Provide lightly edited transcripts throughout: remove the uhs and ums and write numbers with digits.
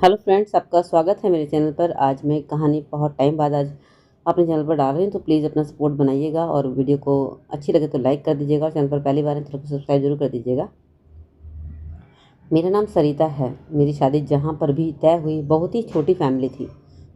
Hello friends, आपका स्वागत है मेरे चैनल पर। आज मैं एक कहानी बहुत टाइम बाद आज अपने चैनल पर डाल रही हूँ, तो प्लीज़ अपना सपोर्ट बनाइएगा और वीडियो को अच्छी लगे तो लाइक कर दीजिएगा और चैनल पर पहली बार है तो सब्सक्राइब जरूर कर दीजिएगा। मेरा नाम सरिता है। मेरी शादी जहाँ पर भी तय हुई बहुत ही छोटी फैमिली थी।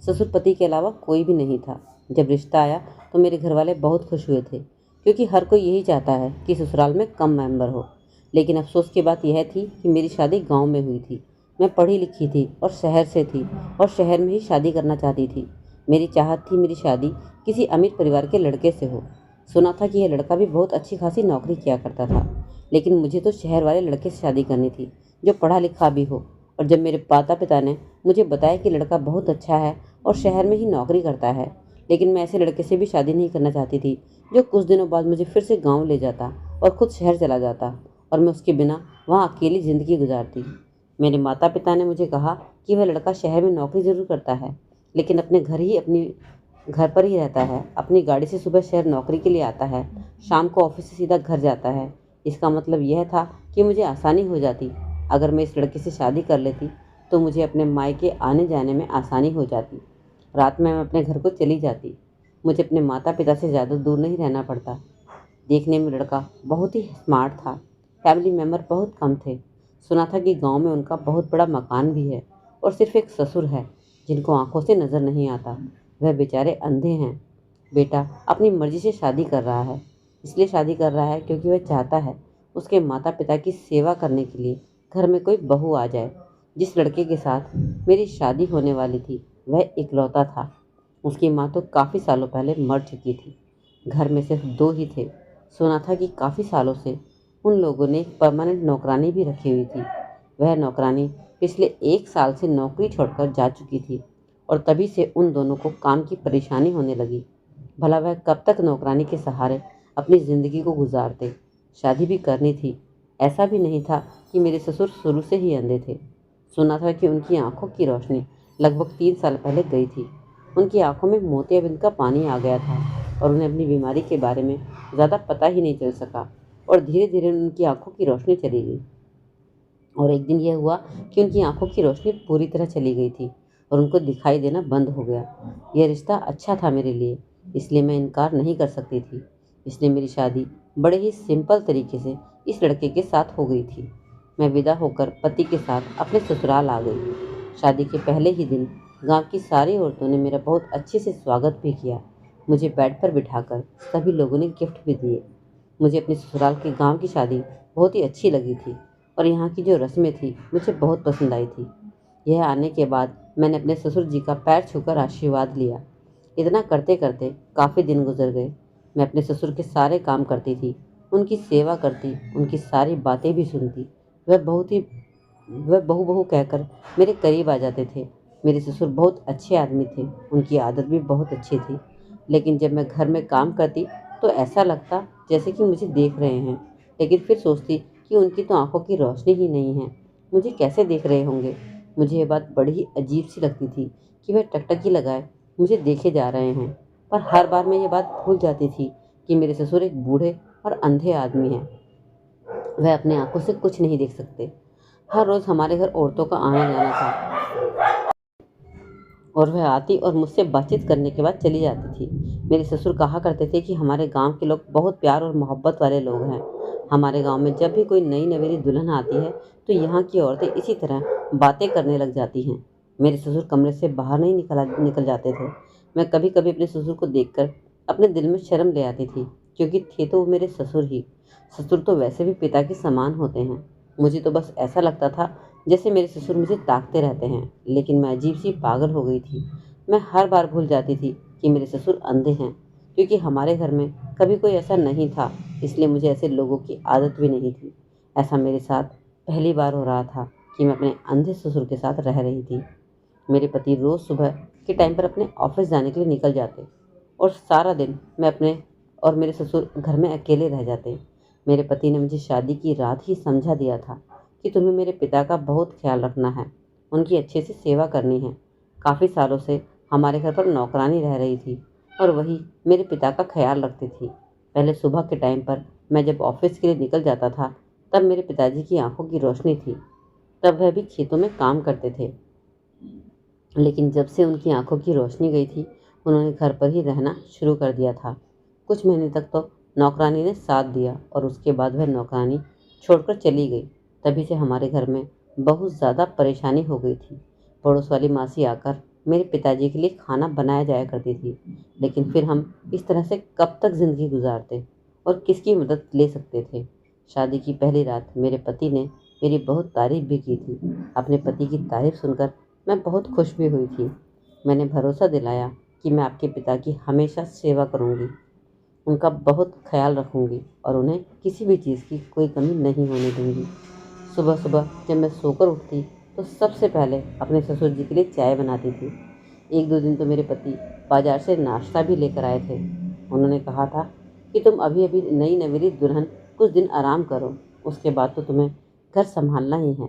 ससुर पति के अलावा कोई भी नहीं था। जब रिश्ता आया तो मेरे घर वाले बहुत खुश हुए थे, क्योंकि हर कोई यही चाहता है कि ससुराल में कम मेंबर हो। लेकिन अफसोस की बात यह थी कि मेरी शादी गांव में हुई थी। मैं पढ़ी लिखी थी और शहर से थी और शहर में ही शादी करना चाहती थी। मेरी चाहत थी मेरी शादी किसी अमीर परिवार के लड़के से हो। सुना था कि यह लड़का भी बहुत अच्छी खासी नौकरी किया करता था, लेकिन मुझे तो शहर वाले लड़के से शादी करनी थी जो पढ़ा लिखा भी हो। और जब मेरे माता पिता ने मुझे बताया कि लड़का बहुत अच्छा है और शहर में ही नौकरी करता है, लेकिन मैं ऐसे लड़के से भी शादी नहीं करना चाहती थी जो कुछ दिनों बाद मुझे फिर से गांव ले जाता और खुद शहर चला जाता और मैं उसके बिना वहाँ अकेली ज़िंदगी गुजारती। मेरे माता पिता ने मुझे कहा कि वह लड़का शहर में नौकरी ज़रूर करता है, लेकिन अपनी घर पर ही रहता है। अपनी गाड़ी से सुबह शहर नौकरी के लिए आता है, शाम को ऑफिस से सीधा घर जाता है। इसका मतलब यह था कि मुझे आसानी हो जाती। अगर मैं इस लड़के से शादी कर लेती तो मुझे अपने मायके आने जाने में आसानी हो जाती। रात में मैं अपने घर को चली जाती। मुझे अपने माता पिता से ज़्यादा दूर नहीं रहना पड़ता। देखने में लड़का बहुत ही स्मार्ट था। फैमिली मेम्बर बहुत कम थे। सुना था कि गांव में उनका बहुत बड़ा मकान भी है और सिर्फ एक ससुर है जिनको आंखों से नज़र नहीं आता। वह बेचारे अंधे हैं। बेटा अपनी मर्जी से शादी कर रहा है, इसलिए शादी कर रहा है क्योंकि वह चाहता है उसके माता पिता की सेवा करने के लिए घर में कोई बहू आ जाए। जिस लड़के के साथ मेरी शादी होने वाली थी वह इकलौता था। उसकी माँ तो काफ़ी सालों पहले मर चुकी थी। घर में सिर्फ दो ही थे। सुना था कि काफ़ी सालों से उन लोगों ने एक परमानेंट नौकरानी भी रखी हुई थी। वह नौकरानी पिछले 1 साल से नौकरी छोड़कर जा चुकी थी और तभी से उन दोनों को काम की परेशानी होने लगी। भला वह कब तक नौकरानी के सहारे अपनी ज़िंदगी को गुजारते। शादी भी करनी थी। ऐसा भी नहीं था कि मेरे ससुर शुरू से ही अंधे थे। सुना था कि उनकी आंखों की रोशनी लगभग 3 साल पहले गई थी। उनकी आंखों में मोतियाबिंद का पानी आ गया था और उन्हें अपनी बीमारी के बारे में ज़्यादा पता ही नहीं चल सका और धीरे धीरे उनकी आंखों की रोशनी चली गई। और एक दिन यह हुआ कि उनकी आंखों की रोशनी पूरी तरह चली गई थी और उनको दिखाई देना बंद हो गया। यह रिश्ता अच्छा था मेरे लिए, इसलिए मैं इनकार नहीं कर सकती थी। इसलिए मेरी शादी बड़े ही सिंपल तरीके से इस लड़के के साथ हो गई थी। मैं विदा होकर पति के साथ अपने ससुराल आ गई। शादी के पहले ही दिन गांव की सारी औरतों ने मेरा बहुत अच्छे से स्वागत भी किया। मुझे बेड पर बिठाकर सभी लोगों ने गिफ्ट भी दिए। मुझे अपने ससुराल के गांव की शादी बहुत ही अच्छी लगी थी और यहाँ की जो रस्में थी मुझे बहुत पसंद आई थी। यह आने के बाद मैंने अपने ससुर जी का पैर छूकर आशीर्वाद लिया। इतना करते करते काफ़ी दिन गुजर गए। मैं अपने ससुर के सारे काम करती थी, उनकी सेवा करती, उनकी सारी बातें भी सुनती। वह बहुत ही वह बहू बहू कहकर मेरे करीब आ जाते थे। मेरे ससुर बहुत अच्छे आदमी थे, उनकी आदत भी बहुत अच्छी थी। लेकिन जब मैं घर में काम करती तो ऐसा लगता जैसे कि मुझे देख रहे हैं, लेकिन फिर सोचती कि उनकी तो आंखों की रोशनी ही नहीं है, मुझे कैसे देख रहे होंगे। मुझे ये बात बड़ी ही अजीब सी लगती थी कि वह टकटकी लगाए मुझे देखे जा रहे हैं। पर हर बार मैं ये बात भूल जाती थी कि मेरे ससुर एक बूढ़े और अंधे आदमी हैं। वह अपने आंखों से कुछ नहीं देख सकते। हर रोज़ हमारे घर औरतों का आना जाना था और वह आती और मुझसे बातचीत करने के बाद चली जाती थी। मेरे ससुर कहा करते थे कि हमारे गांव के लोग बहुत प्यार और मोहब्बत वाले लोग हैं। हमारे गांव में जब भी कोई नई नवेली दुल्हन आती है तो यहाँ की औरतें इसी तरह बातें करने लग जाती हैं। मेरे ससुर कमरे से बाहर नहीं निकल जाते थे। मैं कभी कभी अपने ससुर को देखकर अपने दिल में शर्म ले आती थी, क्योंकि थे तो वो मेरे ससुर ही। ससुर तो वैसे भी पिता के समान होते हैं। मुझे तो बस ऐसा लगता था जैसे मेरे ससुर मुझे ताकते रहते हैं, लेकिन मैं अजीब सी पागल हो गई थी। मैं हर बार भूल जाती थी कि मेरे ससुर अंधे हैं, क्योंकि हमारे घर में कभी कोई ऐसा नहीं था, इसलिए मुझे ऐसे लोगों की आदत भी नहीं थी। ऐसा मेरे साथ पहली बार हो रहा था कि मैं अपने अंधे ससुर के साथ रह रही थी। मेरे पति रोज़ सुबह के टाइम पर अपने ऑफिस जाने के लिए निकल जाते और सारा दिन मैं अपने और मेरे ससुर घर में अकेले रह जाते। मेरे पति ने मुझे शादी की रात ही समझा दिया था कि तुम्हें मेरे पिता का बहुत ख्याल रखना है, उनकी अच्छे से सेवा करनी है। काफ़ी सालों से हमारे घर पर नौकरानी रह रही थी और वही मेरे पिता का ख्याल रखती थी। पहले सुबह के टाइम पर मैं जब ऑफिस के लिए निकल जाता था तब मेरे पिताजी की आंखों की रोशनी थी। तब वह भी खेतों में काम करते थे। लेकिन जब से उनकी आंखों की रोशनी गई थी, उन्होंने घर पर ही रहना शुरू कर दिया था। कुछ महीने तक तो नौकरानी ने साथ दिया और उसके बाद वह नौकरानी छोड़कर चली गई। तभी से हमारे घर में बहुत ज़्यादा परेशानी हो गई थी। पड़ोस वाली मासी आकर मेरे पिताजी के लिए खाना बनाया जाया करती थी, लेकिन फिर हम इस तरह से कब तक ज़िंदगी गुजारते और किसकी मदद ले सकते थे। शादी की पहली रात मेरे पति ने मेरी बहुत तारीफ भी की थी। अपने पति की तारीफ सुनकर मैं बहुत खुश भी हुई थी। मैंने भरोसा दिलाया कि मैं आपके पिता की हमेशा सेवा करूंगी, उनका बहुत ख्याल रखूंगी और उन्हें किसी भी चीज़ की कोई कमी नहीं होने दूंगी। सुबह सुबह जब मैं सोकर उठती तो सबसे पहले अपने ससुर जी के लिए चाय बनाती थी। एक दो दिन तो मेरे पति बाजार से नाश्ता भी लेकर आए थे। उन्होंने कहा था कि तुम अभी अभी नई नवेली दुल्हन, कुछ दिन आराम करो, उसके बाद तो तुम्हें घर संभालना ही है।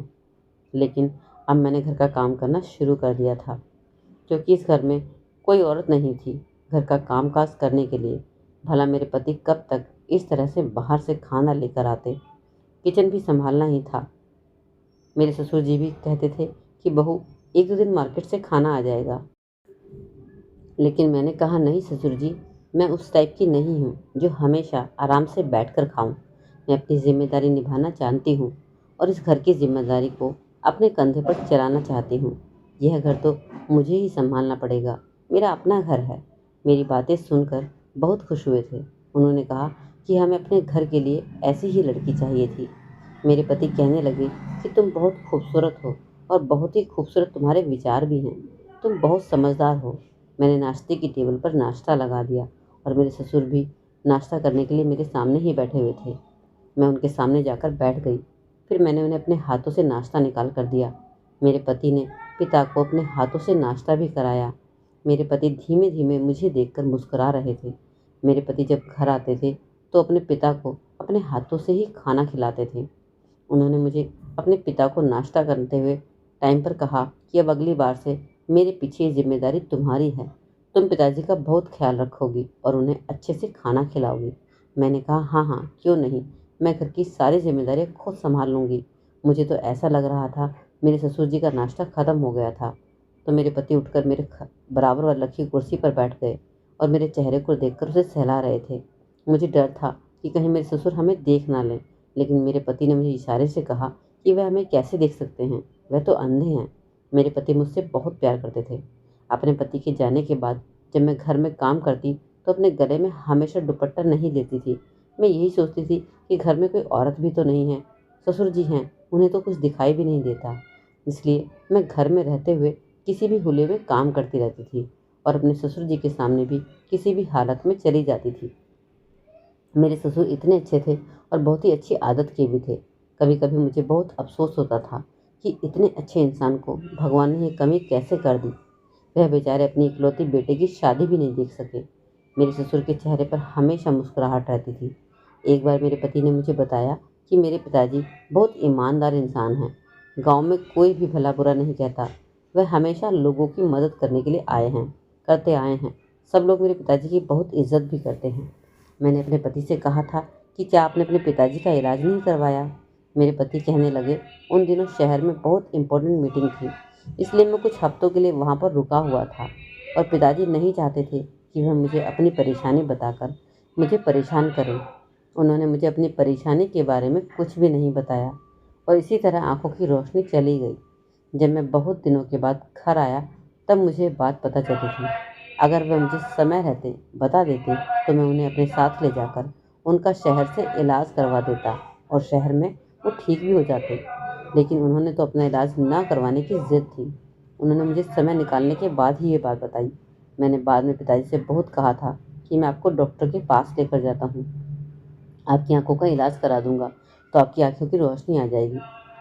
लेकिन अब मैंने घर का काम करना शुरू कर दिया था, क्योंकि इस घर में कोई औरत नहीं थी घर का काम काज करने के लिए। भला मेरे पति कब तक इस तरह से बाहर से खाना लेकर आते, किचन भी संभालना ही था। मेरे ससुर जी भी कहते थे कि बहू, एक दो दिन मार्केट से खाना आ जाएगा। लेकिन मैंने कहा, नहीं ससुर जी, मैं उस टाइप की नहीं हूँ जो हमेशा आराम से बैठकर खाऊं। मैं अपनी जिम्मेदारी निभाना जानती हूँ और इस घर की जिम्मेदारी को अपने कंधे पर चलाना चाहती हूँ। यह घर तो मुझे ही संभालना पड़ेगा, मेरा अपना घर है। मेरी बातें सुनकर बहुत खुश हुए थे। उन्होंने कहा कि हमें अपने घर के लिए ऐसी ही लड़की चाहिए थी। मेरे पति कहने लगे कि तुम बहुत खूबसूरत हो और बहुत ही खूबसूरत तुम्हारे विचार भी हैं। तुम बहुत समझदार हो। मैंने नाश्ते की टेबल पर नाश्ता लगा दिया और मेरे ससुर भी नाश्ता करने के लिए मेरे सामने ही बैठे हुए थे। मैं उनके सामने जाकर बैठ गई। फिर मैंने उन्हें अपने हाथों से नाश्ता निकाल कर दिया। मेरे पति ने पिता को अपने हाथों से नाश्ता भी कराया। मेरे पति धीमे धीमे मुझे देखकर मुस्कुरा रहे थे। मेरे पति जब घर आते थे तो अपने पिता को अपने हाथों से ही खाना खिलाते थे। उन्होंने मुझे अपने पिता को नाश्ता करते हुए टाइम पर कहा कि अब अगली बार से मेरे पीछे ये जिम्मेदारी तुम्हारी है। तुम पिताजी का बहुत ख्याल रखोगी और उन्हें अच्छे से खाना खिलाओगी। मैंने कहा, हाँ हाँ, क्यों नहीं, मैं घर की सारी जिम्मेदारियाँ खुद संभाल लूँगी। मुझे तो ऐसा लग रहा था मेरे ससुर जी का नाश्ता ख़त्म हो गया था तो मेरे पति उठकर मेरे बराबर वाली रखी कुर्सी पर बैठ गए और मेरे चेहरे को देखकर उसे सहला रहे थे। मुझे डर था कि कहीं मेरे ससुर हमें देख ना लें, लेकिन मेरे पति ने मुझे इशारे से कहा कि वह हमें कैसे देख सकते हैं, वह तो अंधे हैं। मेरे पति मुझसे बहुत प्यार करते थे। अपने पति के जाने के बाद जब मैं घर में काम करती तो अपने गले में हमेशा दुपट्टा नहीं लेती थी। मैं यही सोचती थी कि घर में कोई औरत भी तो नहीं है, ससुर जी हैं, उन्हें तो कुछ दिखाई भी नहीं देता। इसलिए मैं घर में रहते हुए किसी भी हुलिये में काम करती रहती थी और अपने ससुर जी के सामने भी किसी भी हालत में चली जाती थी। मेरे ससुर इतने अच्छे थे और बहुत ही अच्छी आदत के भी थे। कभी कभी मुझे बहुत अफसोस होता था कि इतने अच्छे इंसान को भगवान ने ये कमी कैसे कर दी। वह बेचारे अपनी इकलौती बेटे की शादी भी नहीं देख सके। मेरे ससुर के चेहरे पर हमेशा मुस्कुराहट रहती थी। एक बार मेरे पति ने मुझे बताया कि मेरे पिताजी बहुत ईमानदार इंसान हैं। गांव में कोई भी भला बुरा नहीं कहता। वह हमेशा लोगों की मदद करने के लिए करते आए हैं। सब लोग मेरे पिताजी की बहुत इज्जत भी करते हैं। मैंने अपने पति से कहा था कि क्या आपने अपने पिताजी का इलाज नहीं करवाया। मेरे पति कहने लगे, उन दिनों शहर में बहुत इम्पोर्टेंट मीटिंग थी, इसलिए मैं कुछ हफ्तों के लिए वहाँ पर रुका हुआ था और पिताजी नहीं चाहते थे कि वह मुझे अपनी परेशानी बताकर मुझे परेशान करें। उन्होंने मुझे अपनी परेशानी के बारे में कुछ भी नहीं बताया और इसी तरह आंखों की रोशनी चली गई। जब मैं बहुत दिनों के बाद घर आया तब मुझे बात पता चली थी। अगर वह मुझे समय रहते बता देते तो मैं उन्हें अपने साथ ले जाकर उनका शहर से इलाज करवा देता और शहर में वो ठीक भी हो जाते। लेकिन उन्होंने तो अपना इलाज ना करवाने की ज़िद थी। उन्होंने मुझे समय निकालने के बाद ही ये बात बताई। मैंने बाद में पिताजी से बहुत कहा था कि मैं आपको डॉक्टर के पास लेकर जाता हूँ, आपकी आंखों का इलाज करा दूंगा तो आपकी आंखों की रोशनी आ जाएगी।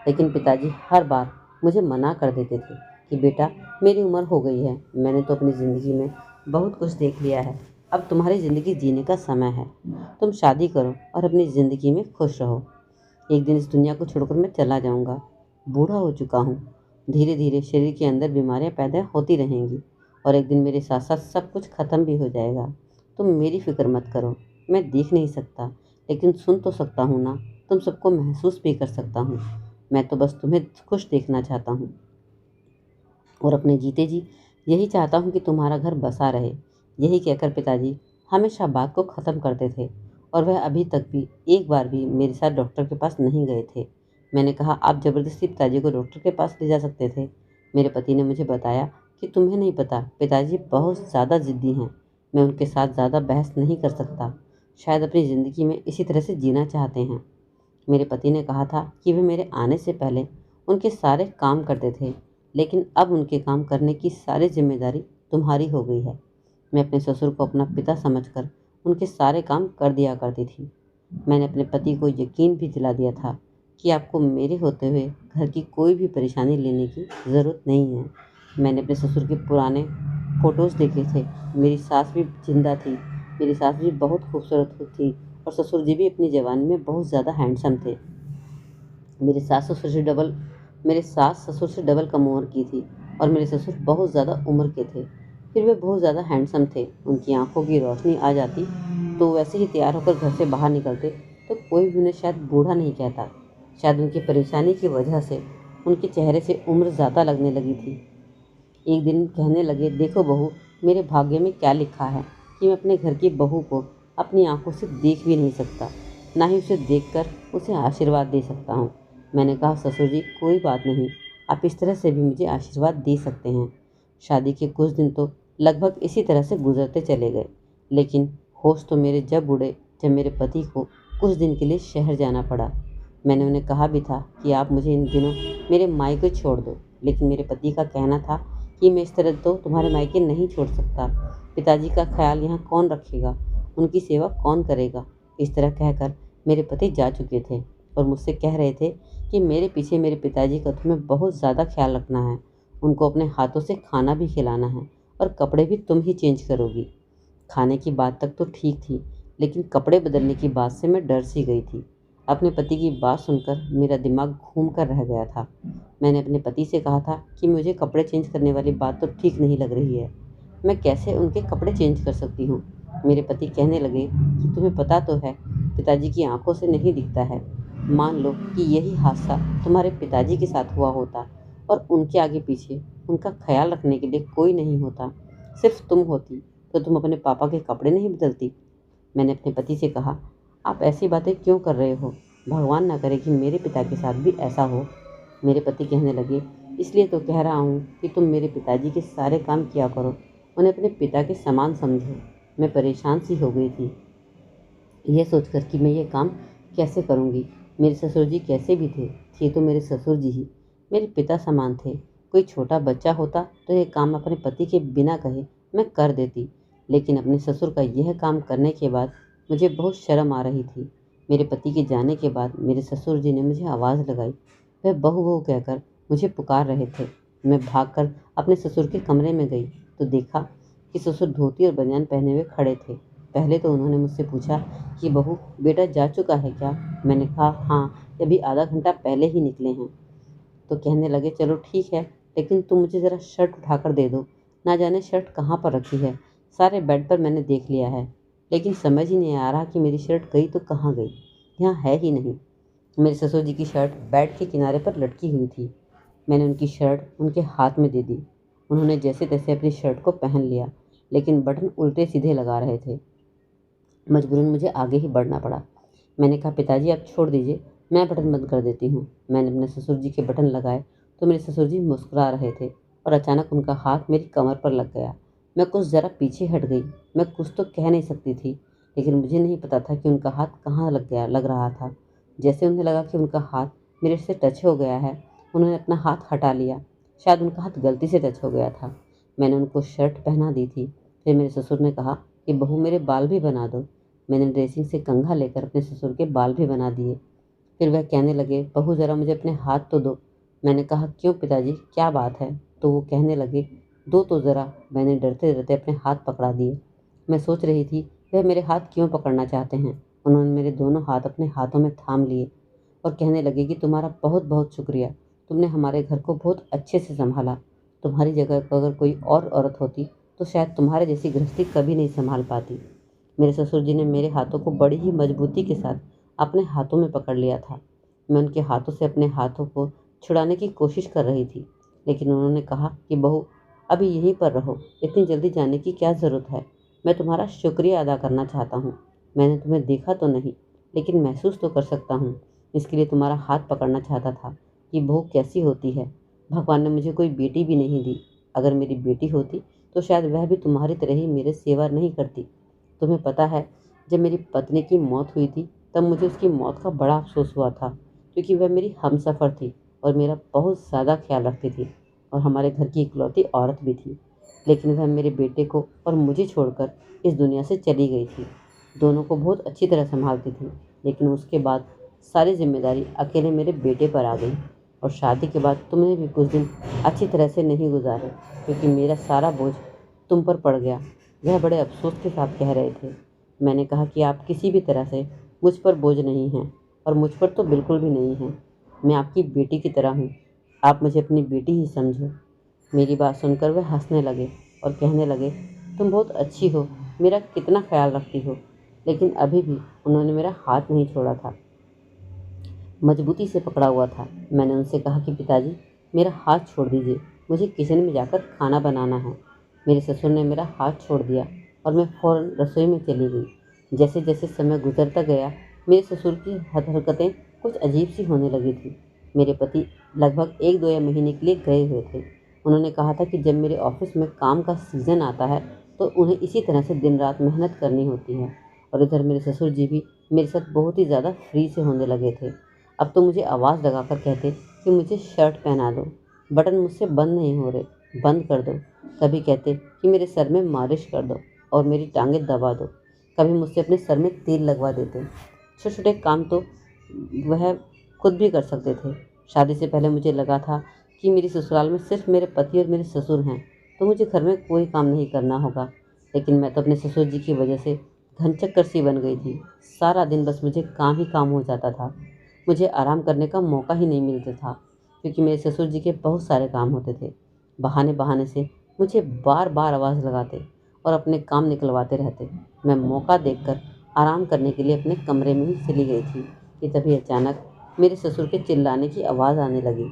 लेकिन पिताजी हर बार मुझे मना कर देते थे कि बेटा, मेरी उम्र हो गई है, मैंने तो अपनी ज़िंदगी में बहुत कुछ देख लिया है, अब तुम्हारी ज़िंदगी जीने का समय है। तुम शादी करो और अपनी ज़िंदगी में खुश रहो। एक दिन इस दुनिया को छोड़कर मैं चला जाऊंगा, बूढ़ा हो चुका हूँ। धीरे धीरे शरीर के अंदर बीमारियां पैदा होती रहेंगी और एक दिन मेरे साथ साथ सब कुछ ख़त्म भी हो जाएगा। तुम मेरी फिक्र मत करो। मैं देख नहीं सकता लेकिन सुन तो सकता हूँ ना, तुम सबको महसूस भी कर सकता हूँ। मैं तो बस तुम्हें खुश देखना चाहता हूँ। और अपने जीते जी यही चाहता हूँ कि तुम्हारा घर बसा रहे। यही कहकर पिताजी हमेशा बात को ख़त्म करते थे और वह अभी तक भी एक बार भी मेरे साथ डॉक्टर के पास नहीं गए थे। मैंने कहा, आप ज़बरदस्ती पिताजी को डॉक्टर के पास ले जा सकते थे। मेरे पति ने मुझे बताया कि तुम्हें नहीं पता, पिताजी बहुत ज़्यादा ज़िद्दी हैं। मैं उनके साथ ज़्यादा बहस नहीं कर सकता। शायद अपनी ज़िंदगी में इसी तरह से जीना चाहते हैं। मेरे पति ने कहा था कि वे मेरे आने से पहले उनके सारे काम करते थे, लेकिन अब उनके काम करने की सारी जिम्मेदारी तुम्हारी हो गई है। मैं अपने ससुर को अपना पिता समझकर उनके सारे काम कर दिया करती थी। मैंने अपने पति को यकीन भी दिला दिया था कि आपको मेरे होते हुए घर की कोई भी परेशानी लेने की ज़रूरत नहीं है। मैंने अपने ससुर के पुराने फ़ोटोज़ देखे थे। मेरी सास भी जिंदा थी। मेरी सास भी बहुत खूबसूरत थी और ससुर जी भी अपनी जवानी में बहुत ज़्यादा हैंडसम थे। मेरे सास ससुर से डबल मेरे सास ससुर से डबल कम उम्र की थी और मेरे ससुर बहुत ज़्यादा उम्र के थे। फिर वे बहुत ज़्यादा हैंडसम थे। उनकी आंखों की रोशनी आ जाती तो वैसे ही तैयार होकर घर से बाहर निकलते तो कोई भी उन्हें शायद बूढ़ा नहीं कहता। शायद उनकी परेशानी की वजह से उनके चेहरे से उम्र ज़्यादा लगने लगी थी। एक दिन कहने लगे, देखो बहू, मेरे भाग्य में क्या लिखा है कि मैं अपने घर की बहू को अपनी आंखों से देख भी नहीं सकता, ना ही उसे देखकर उसे आशीर्वाद दे सकता हूँ। मैंने कहा, ससुर जी कोई बात नहीं, आप इस तरह से भी मुझे आशीर्वाद दे सकते हैं। शादी के कुछ दिन तो लगभग इसी तरह से गुजरते चले गए, लेकिन होश तो मेरे जब उड़े जब मेरे पति को कुछ दिन के लिए शहर जाना पड़ा। मैंने उन्हें कहा भी था कि आप मुझे इन दिनों मेरे मायके छोड़ दो, लेकिन मेरे पति का कहना था कि मैं इस तरह तो तुम्हारे मायके नहीं छोड़ सकता। पिताजी का ख्याल यहाँ कौन रखेगा, उनकी सेवा कौन करेगा। इस तरह कहकर मेरे पति जा चुके थे और मुझसे कह रहे थे कि मेरे पीछे मेरे पिताजी का तुम्हें बहुत ज़्यादा ख्याल रखना है। उनको अपने हाथों से खाना भी खिलाना है और कपड़े भी तुम ही चेंज करोगी। खाने की बात तक तो ठीक थी, लेकिन कपड़े बदलने की बात से मैं डर सी गई थी। अपने पति की बात सुनकर मेरा दिमाग घूम कर रह गया था। मैंने अपने पति से कहा था कि मुझे कपड़े चेंज करने वाली बात तो ठीक नहीं लग रही है। मैं कैसे उनके कपड़े चेंज कर सकती हूँ। मेरे पति कहने लगे कि तुम्हें पता तो है, पिताजी की आंखों से नहीं दिखता है। मान लो कि यही हादसा तुम्हारे पिताजी के साथ हुआ होता और उनके आगे पीछे उनका ख्याल रखने के लिए कोई नहीं होता, सिर्फ तुम होती, तो तुम अपने पापा के कपड़े नहीं बदलती। मैंने अपने पति से कहा, आप ऐसी बातें क्यों कर रहे हो? भगवान ना करे कि मेरे पिता के साथ भी ऐसा हो। मेरे पति कहने लगे, इसलिए तो कह रहा हूँ कि तुम मेरे पिताजी के सारे काम किया करो, उन्हें अपने पिता के समान समझो। मैं परेशान सी हो गई थी यह सोचकर कि मैं ये काम कैसे करूँगी। मेरे ससुर जी कैसे भी थे तो मेरे ससुर जी ही मेरे पिता समान थे। कोई छोटा बच्चा होता तो यह काम अपने पति के बिना कहे मैं कर देती, लेकिन अपने ससुर का यह काम करने के बाद मुझे बहुत शर्म आ रही थी। मेरे पति के जाने के बाद मेरे ससुर जी ने मुझे आवाज़ लगाई। वह बहू बहू कहकर मुझे पुकार रहे थे। मैं भागकर अपने ससुर के कमरे में गई तो देखा कि ससुर धोती और बनियान पहने हुए खड़े थे। पहले तो उन्होंने मुझसे पूछा कि बहू, बेटा जा चुका है क्या? मैंने कहा, हाँ, अभी आधा घंटा पहले ही निकले हैं। तो कहने लगे, चलो ठीक है, लेकिन तुम मुझे ज़रा शर्ट उठाकर दे दो। ना जाने शर्ट कहाँ पर रखी है। सारे बेड पर मैंने देख लिया है, लेकिन समझ ही नहीं आ रहा कि मेरी शर्ट गई तो कहाँ गई। यहाँ है ही नहीं। मेरे ससुर जी की शर्ट बेड के किनारे पर लटकी हुई थी। मैंने उनकी शर्ट उनके हाथ में दे दी। उन्होंने जैसे तैसे अपनी शर्ट को पहन लिया, लेकिन बटन उल्टे सीधे लगा रहे थे। मजबूरन मुझे आगे ही बढ़ना पड़ा। मैंने कहा, पिताजी आप छोड़ दीजिए, मैं बटन बंद कर देती हूँ। मैंने अपने ससुर जी के बटन लगाए तो मेरे ससुर जी मुस्कुरा रहे थे और अचानक उनका हाथ मेरी कमर पर लग गया। मैं कुछ ज़रा पीछे हट गई। मैं कुछ तो कह नहीं सकती थी, लेकिन मुझे नहीं पता था कि उनका हाथ कहाँ लग रहा था। जैसे उन्हें लगा कि उनका हाथ मेरे से टच हो गया है, उन्होंने अपना हाथ हटा लिया। शायद उनका हाथ गलती से टच हो गया था। मैंने उनको शर्ट पहना दी थी। फिर मेरे ससुर ने कहा कि बहू, मेरे बाल भी बना दो। मैंने ड्रेसिंग से कंघा लेकर अपने ससुर के बाल भी बना दिए। फिर वह कहने लगे, बहू ज़रा मुझे अपने हाथ तो दो। मैंने कहा, क्यों पिताजी, क्या बात है? तो वो कहने लगे, दो तो ज़रा। मैंने डरते डरते अपने हाथ पकड़ा दिए। मैं सोच रही थी वह मेरे हाथ क्यों पकड़ना चाहते हैं। उन्होंने मेरे दोनों हाथ अपने हाथों में थाम लिए और कहने लगे कि तुम्हारा बहुत बहुत शुक्रिया, तुमने हमारे घर को बहुत अच्छे से संभाला। तुम्हारी जगह पर अगर कोई और औरत होती तो शायद तुम्हारे जैसी गृहस्थी कभी नहीं संभाल पाती। मेरे ससुर जी ने मेरे हाथों को बड़ी ही मजबूती के साथ अपने हाथों में पकड़ लिया था। मैं उनके हाथों से अपने हाथों को छुड़ाने की कोशिश कर रही थी, लेकिन उन्होंने कहा कि बहू, अभी यहीं पर रहो, इतनी जल्दी जाने की क्या ज़रूरत है। मैं तुम्हारा शुक्रिया अदा करना चाहता हूँ। मैंने तुम्हें देखा तो नहीं, लेकिन महसूस तो कर सकता हूँ। इसके लिए तुम्हारा हाथ पकड़ना चाहता था कि बहू कैसी होती है। भगवान ने मुझे कोई बेटी भी नहीं दी। अगर मेरी बेटी होती तो शायद वह भी तुम्हारी तरह ही मेरे सेवा नहीं करती। तुम्हें पता है, जब मेरी पत्नी की मौत हुई थी तब मुझे उसकी मौत का बड़ा अफसोस हुआ था, क्योंकि वह मेरी हमसफ़र थी और मेरा बहुत ज़्यादा ख्याल रखती थी और हमारे घर की इकलौती औरत भी थी। लेकिन वह मेरे बेटे को और मुझे छोड़कर इस दुनिया से चली गई थी। दोनों को बहुत अच्छी तरह संभालती थी, लेकिन उसके बाद सारी जिम्मेदारी अकेले मेरे बेटे पर आ गई। और शादी के बाद तुमने भी कुछ दिन अच्छी तरह से नहीं गुजारे, क्योंकि मेरा सारा बोझ तुम पर पड़ गया। वह बड़े अफसोस के साथ कह रहे थे। मैंने कहा कि आप किसी भी तरह से मुझ पर बोझ नहीं हैं, और मुझ पर तो बिल्कुल भी नहीं हैं। मैं आपकी बेटी की तरह हूँ। आप मुझे अपनी बेटी ही समझो। मेरी बात सुनकर वह हंसने लगे और कहने लगे, तुम बहुत अच्छी हो, मेरा कितना ख्याल रखती हो। लेकिन अभी भी उन्होंने मेरा हाथ नहीं छोड़ा था, मजबूती से पकड़ा हुआ था। मैंने उनसे कहा कि पिताजी, मेरा हाथ छोड़ दीजिए, मुझे किचन में जाकर खाना बनाना है। मेरे ससुर ने मेरा हाथ छोड़ दिया और मैं फ़ौरन रसोई में चली गई। जैसे जैसे समय गुजरता गया, मेरे ससुर की हरकतें कुछ अजीब सी होने लगी थी। मेरे पति लगभग 1-2 या महीने के लिए गए हुए थे। उन्होंने कहा था कि जब मेरे ऑफिस में काम का सीज़न आता है तो उन्हें इसी तरह से दिन रात मेहनत करनी होती है। और इधर मेरे ससुर जी भी मेरे साथ बहुत ही ज़्यादा फ्री से होने लगे थे। अब तो मुझे आवाज़ लगाकर कहते कि मुझे शर्ट पहना दो, बटन मुझसे बंद नहीं हो रहे, बंद कर दो। कभी कहते कि मेरे सर में मालिश कर दो और मेरी टांगें दबा दो। कभी मुझसे अपने सर में तेल लगवा देते। छोटे छोटे काम तो वह खुद भी कर सकते थे। शादी से पहले मुझे लगा था कि मेरी ससुराल में सिर्फ मेरे पति और मेरे ससुर हैं, तो मुझे घर में कोई काम नहीं करना होगा। लेकिन मैं तो अपने ससुर जी की वजह से घनचक्कर सी बन गई थी। सारा दिन बस मुझे काम ही काम हो जाता था। मुझे आराम करने का मौका ही नहीं मिलता था, क्योंकि मेरे ससुर जी के बहुत सारे काम होते थे। बहाने बहाने से मुझे बार बार आवाज़ लगाते और अपने काम निकलवाते रहते। मैं मौका देखकर आराम करने के लिए अपने कमरे में ही चली गई थी कि तभी अचानक मेरे ससुर के चिल्लाने की आवाज़ आने लगी।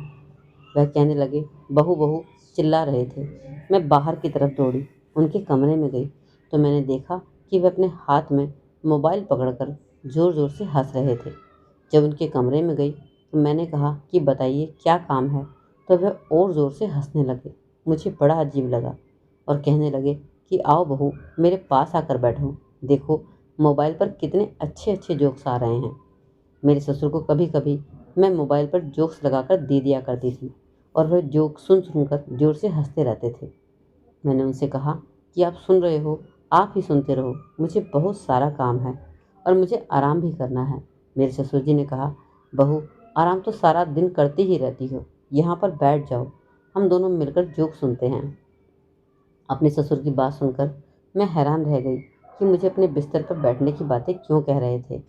वह कहने लगे, बहू बहू चिल्ला रहे थे। मैं बाहर की तरफ दौड़ी, उनके कमरे में गई तो मैंने देखा कि वह अपने हाथ में मोबाइल पकड़कर ज़ोर ज़ोर से हंस रहे थे। जब उनके कमरे में गई तो मैंने कहा कि बताइए क्या काम है, तो वह और ज़ोर से हंसने लगे। मुझे बड़ा अजीब लगा और कहने लगे कि आओ बहू, मेरे पास आकर बैठो, देखो मोबाइल पर कितने अच्छे अच्छे जोक्स आ रहे हैं। मेरे ससुर को कभी कभी मैं मोबाइल पर जोक्स लगाकर दे दिया करती थी और वह जोक सुन सुनकर जोर से हंसते रहते थे। मैंने उनसे कहा कि आप सुन रहे हो, आप ही सुनते रहो, मुझे बहुत सारा काम है और मुझे आराम भी करना है। मेरे ससुर जी ने कहा, बहू आराम तो सारा दिन करती ही रहती हो, यहाँ पर बैठ जाओ, हम दोनों मिलकर जोक सुनते हैं। अपने ससुर की बात सुनकर मैं हैरान रह गई कि मुझे अपने बिस्तर पर बैठने की बातें क्यों कह रहे थे।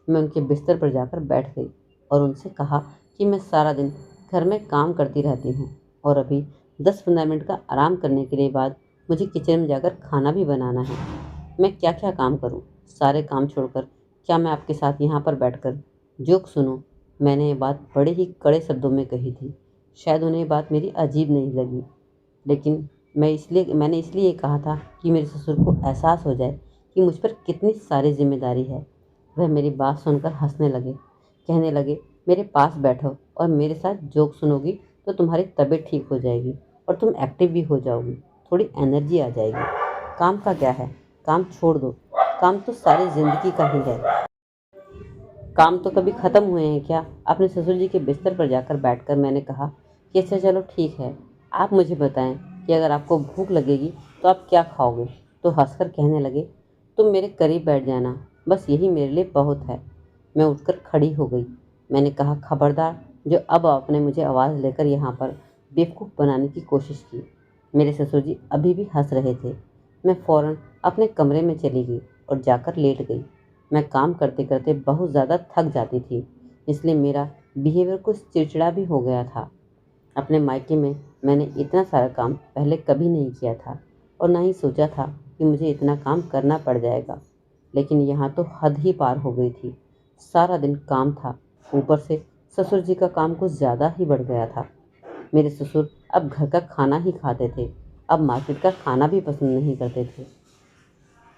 मैं उनके बिस्तर पर जाकर बैठ गई और उनसे कहा कि मैं सारा दिन घर में काम करती रहती हूँ और अभी 10-15 मिनट का आराम करने के लिए बाद मुझे किचन में जाकर खाना भी बनाना है। मैं क्या क्या काम करूँ, सारे काम छोड़कर क्या मैं आपके साथ यहाँ पर बैठकर जोक सुनूं? मैंने ये बात बड़े ही कड़े शब्दों में कही थी। शायद उन्हें ये बात मेरी अजीब नहीं लगी, लेकिन मैंने इसलिए कहा था कि मेरे ससुर को एहसास हो जाए कि मुझ पर कितनी सारी जिम्मेदारी है। वह मेरी बात सुनकर हंसने लगे, कहने लगे, मेरे पास बैठो और मेरे साथ जोक सुनोगी तो तुम्हारी तबीयत ठीक हो जाएगी और तुम एक्टिव भी हो जाओगी, थोड़ी एनर्जी आ जाएगी। काम का क्या है, काम छोड़ दो, काम तो सारी ज़िंदगी का ही है। काम तो कभी ख़त्म हुए हैं क्या? अपने ससुर जी के बिस्तर पर जाकर बैठकर मैंने कहा कि अच्छा चलो ठीक है, आप मुझे बताएं कि अगर आपको भूख लगेगी तो आप क्या खाओगे? तो हंसकर कहने लगे, तुम मेरे करीब बैठ जाना, बस यही मेरे लिए बहुत है। मैं उठकर खड़ी हो गई। मैंने कहा, खबरदार जो अब आपने मुझे आवाज़ लेकर यहाँ पर बेवकूफ़ बनाने की कोशिश की। मेरे ससुर जी अभी भी हंस रहे थे। मैं फ़ौरन अपने कमरे में चली गई और जाकर लेट गई। मैं काम करते करते बहुत ज़्यादा थक जाती थी, इसलिए मेरा बिहेवियर कुछ चिड़चिड़ा भी हो गया था। अपने मायके में मैंने इतना सारा काम पहले कभी नहीं किया था और ना ही सोचा था कि मुझे इतना काम करना पड़ जाएगा। लेकिन यहाँ तो हद ही पार हो गई थी। सारा दिन काम था, ऊपर से ससुर जी का काम कुछ ज़्यादा ही बढ़ गया था। मेरे ससुर अब घर का खाना ही खाते थे, अब मार्केट का खाना भी पसंद नहीं करते थे।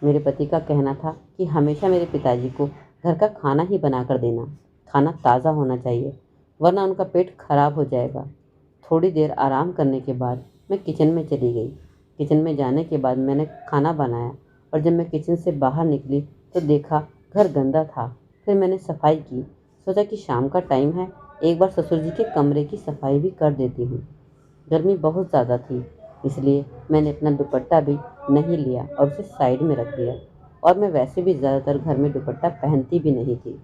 मेरे पति का कहना था कि हमेशा मेरे पिताजी को घर का खाना ही बनाकर देना, खाना ताज़ा होना चाहिए, वरना उनका पेट खराब हो जाएगा। थोड़ी देर आराम करने के बाद मैं किचन में चली गई। किचन में जाने के बाद मैंने खाना बनाया और जब मैं किचन से बाहर निकली तो देखा घर गंदा था। फिर मैंने सफाई की, सोचा कि शाम का टाइम है, एक बार ससुर जी के कमरे की सफाई भी कर देती हूँ। गर्मी बहुत ज़्यादा थी, इसलिए मैंने अपना दुपट्टा भी नहीं लिया और उसे साइड में रख दिया। और मैं वैसे भी ज़्यादातर घर में दुपट्टा पहनती भी नहीं थी।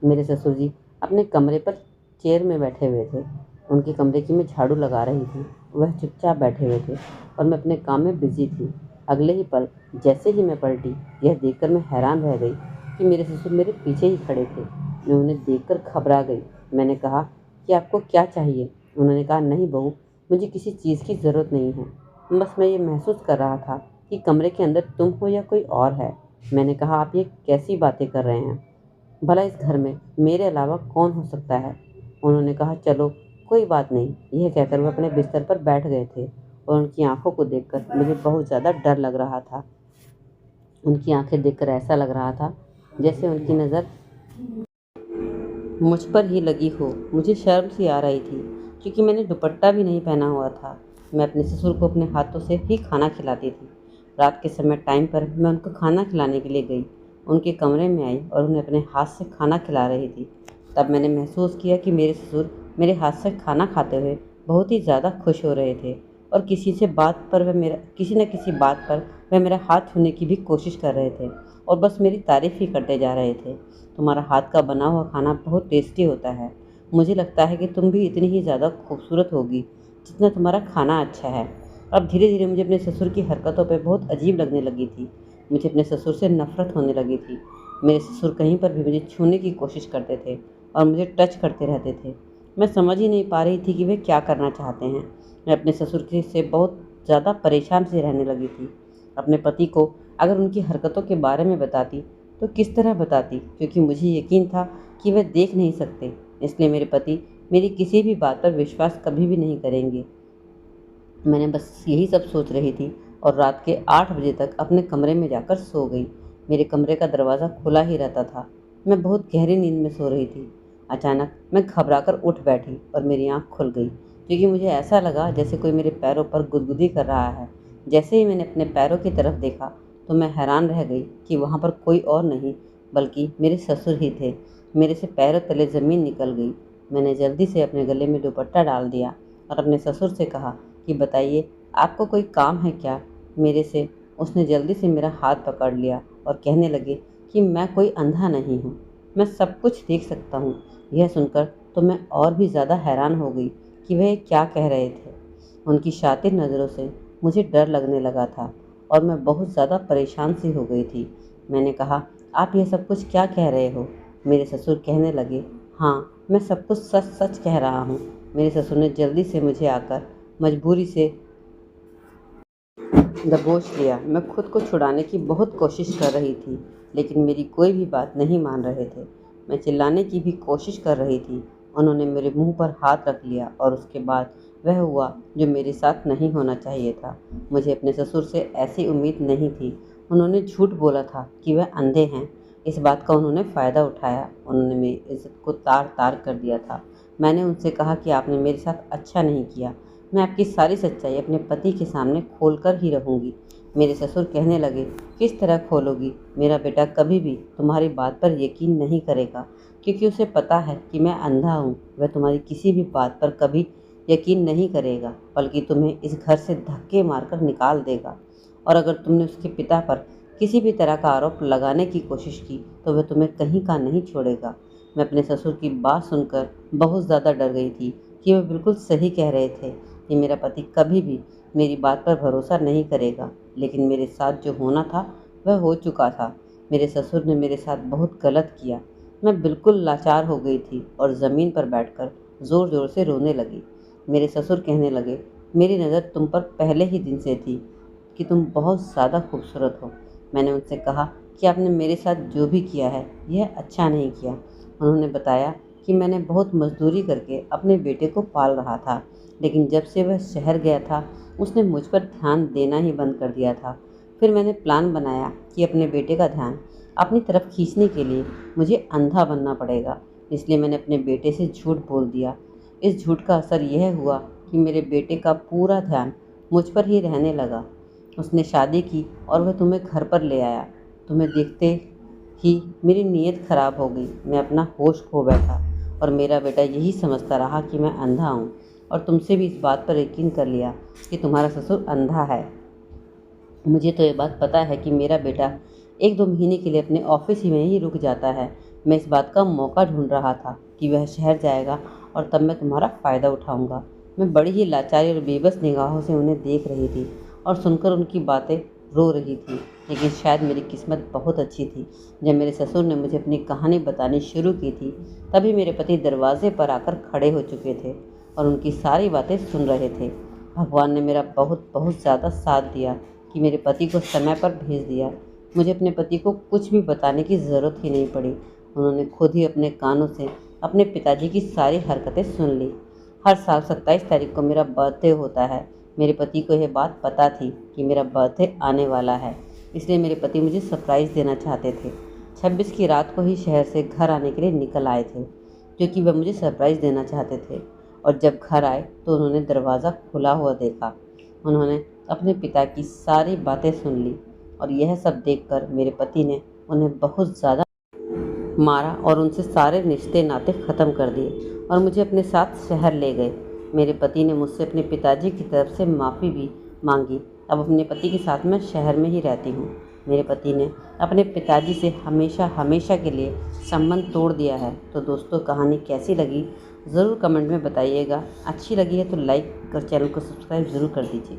मेरे ससुर जी अपने कमरे पर चेयर में बैठे हुए थे। उनके कमरे की मैं झाड़ू लगा रही थी, वह चुपचाप बैठे हुए थे और मैं अपने काम में बिजी थी। अगले ही पल जैसे ही मैं पलटी, यह देखकर मैं हैरान रह गई कि मेरे ससुर मेरे पीछे ही खड़े थे। मैं उन्हें देखकर घबरा गई। मैंने कहा कि आपको क्या चाहिए? उन्होंने कहा, नहीं बहू, मुझे किसी चीज़ की ज़रूरत नहीं है, बस मैं ये महसूस कर रहा था कि कमरे के अंदर तुम हो या कोई और है। मैंने कहा, आप ये कैसी बातें कर रहे हैं? भला इस घर में मेरे अलावा कौन हो सकता है? उन्होंने कहा, चलो कोई बात नहीं। यह कहकर वह अपने बिस्तर पर बैठ गए थे और उनकी आंखों को देखकर मुझे बहुत ज़्यादा डर लग रहा था। उनकी आंखें देखकर ऐसा लग रहा था जैसे उनकी नज़र मुझ पर ही लगी हो। मुझे शर्म सी आ रही थी क्योंकि मैंने दुपट्टा भी नहीं पहना हुआ था। मैं अपने ससुर को अपने हाथों से ही खाना खिलाती थी। रात के समय टाइम पर मैं उनको खाना खिलाने के लिए गई, उनके कमरे में आई और उन्हें अपने हाथ से खाना खिला रही थी। तब मैंने महसूस किया कि मेरे ससुर मेरे हाथ से खाना खाते हुए बहुत ही ज़्यादा खुश हो रहे थे और किसी न किसी बात पर वह मेरा हाथ छूने की भी कोशिश कर रहे थे और बस मेरी तारीफ़ ही करते जा रहे थे। तुम्हारा हाथ का बना हुआ खाना बहुत टेस्टी होता है। मुझे लगता है कि तुम भी इतनी ही ज़्यादा खूबसूरत होगी जितना तुम्हारा खाना अच्छा है। अब धीरे धीरे मुझे अपने ससुर की हरकतों पर बहुत अजीब लगने लगी थी। मुझे अपने ससुर से नफरत होने लगी थी। मेरे ससुर कहीं पर भी मुझे छूने की कोशिश करते थे और मुझे टच करते रहते थे। मैं समझ ही नहीं पा रही थी कि वे क्या करना चाहते हैं। मैं अपने ससुर से बहुत ज़्यादा परेशान से रहने लगी थी। अपने पति को अगर उनकी हरकतों के बारे में बताती तो किस तरह बताती, क्योंकि मुझे यकीन था कि वे देख नहीं सकते, इसलिए मेरे पति मेरी किसी भी बात पर विश्वास कभी भी नहीं करेंगे। मैंने बस यही सब सोच रही थी और रात के 8 बजे तक अपने कमरे में जाकर सो गई। मेरे कमरे का दरवाज़ा खुला ही रहता था। मैं बहुत गहरी नींद में सो रही थी। अचानक मैं घबराकर उठ बैठी और मेरी आँख खुल गई क्योंकि मुझे ऐसा लगा जैसे कोई मेरे पैरों पर गुदगुदी कर रहा है। जैसे ही मैंने अपने पैरों की तरफ देखा तो मैं हैरान रह गई कि वहाँ पर कोई और नहीं बल्कि मेरे ससुर ही थे। मेरे से पैरों तले ज़मीन निकल गई। मैंने जल्दी से अपने गले में दुपट्टा डाल दिया और अपने ससुर से कहा कि बताइए, आपको कोई काम है क्या मेरे से? उसने जल्दी से मेरा हाथ पकड़ लिया और कहने लगे कि मैं कोई अंधा नहीं हूँ, मैं सब कुछ देख सकता हूँ। यह सुनकर तो मैं और भी ज़्यादा हैरान हो गई कि वह क्या कह रहे थे। उनकी शातिर नज़रों से मुझे डर लगने लगा था और मैं बहुत ज़्यादा परेशान सी हो गई थी। मैंने कहा, आप यह सब कुछ क्या कह रहे हो? मेरे ससुर कहने लगे, हाँ, मैं सब कुछ सच सच कह रहा हूँ। मेरे ससुर ने जल्दी से मुझे आकर मजबूरी से दबोच लिया। मैं खुद को छुड़ाने की बहुत कोशिश कर रही थी, लेकिन मेरी कोई भी बात नहीं मान रहे थे। मैं चिल्लाने की भी कोशिश कर रही थी। उन्होंने मेरे मुंह पर हाथ रख लिया और उसके बाद वह हुआ जो मेरे साथ नहीं होना चाहिए था। मुझे अपने ससुर से ऐसी उम्मीद नहीं थी। उन्होंने झूठ बोला था कि वह अंधे हैं। इस बात का उन्होंने फ़ायदा उठाया। उन्होंने मेरी इज्जत को तार तार कर दिया था। मैंने उनसे कहा कि आपने मेरे साथ अच्छा नहीं किया। मैं आपकी सारी सच्चाई अपने पति के सामने खोलकर ही रहूंगी। मेरे ससुर कहने लगे, किस तरह खोलोगी? मेरा बेटा कभी भी तुम्हारी बात पर यकीन नहीं करेगा क्योंकि उसे पता है कि मैं अंधा हूँ। वह तुम्हारी किसी भी बात पर कभी यकीन नहीं करेगा, बल्कि तुम्हें इस घर से धक्के मारकर निकाल देगा। और अगर तुमने उसके पिता पर किसी भी तरह का आरोप लगाने की कोशिश की तो वह तुम्हें कहीं का नहीं छोड़ेगा। मैं अपने ससुर की बात सुनकर बहुत ज़्यादा डर गई थी कि वह बिल्कुल सही कह रहे थे कि मेरा पति कभी भी मेरी बात पर भरोसा नहीं करेगा। लेकिन मेरे साथ जो होना था वह हो चुका था। मेरे ससुर ने मेरे साथ बहुत गलत किया। मैं बिल्कुल लाचार हो गई थी और ज़मीन पर बैठकर ज़ोर ज़ोर से रोने लगी। मेरे ससुर कहने लगे, मेरी नज़र तुम पर पहले ही दिन से थी कि तुम बहुत ज़्यादा खूबसूरत हो। मैंने उनसे कहा कि आपने मेरे साथ जो भी किया है यह अच्छा नहीं किया। उन्होंने बताया कि मैंने बहुत मजदूरी करके अपने बेटे को पाल रहा था, लेकिन जब से वह शहर गया था उसने मुझ पर ध्यान देना ही बंद कर दिया था। फिर मैंने प्लान बनाया कि अपने बेटे का ध्यान अपनी तरफ खींचने के लिए मुझे अंधा बनना पड़ेगा, इसलिए मैंने अपने बेटे से झूठ बोल दिया। इस झूठ का असर यह हुआ कि मेरे बेटे का पूरा ध्यान मुझ पर ही रहने लगा। उसने शादी की और वह तुम्हें घर पर ले आया। तुम्हें देखते ही मेरी नीयत खराब हो गई। मैं अपना होश खो बैठा और मेरा बेटा यही समझता रहा कि मैं अंधा हूँ, और तुमसे भी इस बात पर यकीन कर लिया कि तुम्हारा ससुर अंधा है। मुझे तो ये बात पता है कि मेरा बेटा 1-2 महीने के लिए अपने ऑफिस ही में ही रुक जाता है। मैं इस बात का मौका ढूंढ रहा था कि वह शहर जाएगा और तब मैं तुम्हारा फ़ायदा उठाऊंगा। मैं बड़ी ही लाचारी और बेबस निगाहों से उन्हें देख रही थी और सुनकर उनकी बातें रो रही थी। लेकिन शायद मेरी किस्मत बहुत अच्छी थी। जब मेरे ससुर ने मुझे अपनी कहानी बतानी शुरू की थी, तभी मेरे पति दरवाजे पर आकर खड़े हो चुके थे और उनकी सारी बातें सुन रहे थे। भगवान ने मेरा बहुत बहुत ज़्यादा साथ दिया कि मेरे पति को समय पर भेज दिया। मुझे अपने पति को कुछ भी बताने की ज़रूरत ही नहीं पड़ी। उन्होंने खुद ही अपने कानों से अपने पिताजी की सारी हरकतें सुन ली। हर साल 27 तारीख को मेरा बर्थडे होता है। मेरे पति को यह बात पता थी कि मेरा बर्थडे आने वाला है, इसलिए मेरे पति मुझे सरप्राइज़ देना चाहते थे। 26 की रात को ही शहर से घर आने के लिए निकल आए थे, क्योंकि वह मुझे सरप्राइज़ देना चाहते थे। और जब घर आए तो उन्होंने दरवाज़ा खुला हुआ देखा। उन्होंने अपने पिता की सारी बातें सुन ली और यह सब देखकर मेरे पति ने उन्हें बहुत ज़्यादा मारा और उनसे सारे रिश्ते नाते ख़त्म कर दिए और मुझे अपने साथ शहर ले गए। मेरे पति ने मुझसे अपने पिताजी की तरफ से माफ़ी भी मांगी। अब अपने पति के साथ मैं शहर में ही रहती हूँ। मेरे पति ने अपने पिताजी से हमेशा हमेशा के लिए संबंध तोड़ दिया है। तो दोस्तों, कहानी कैसी लगी ज़रूर कमेंट में बताइएगा। अच्छी लगी है तो लाइक कर चैनल को सब्सक्राइब ज़रूर कर दीजिए।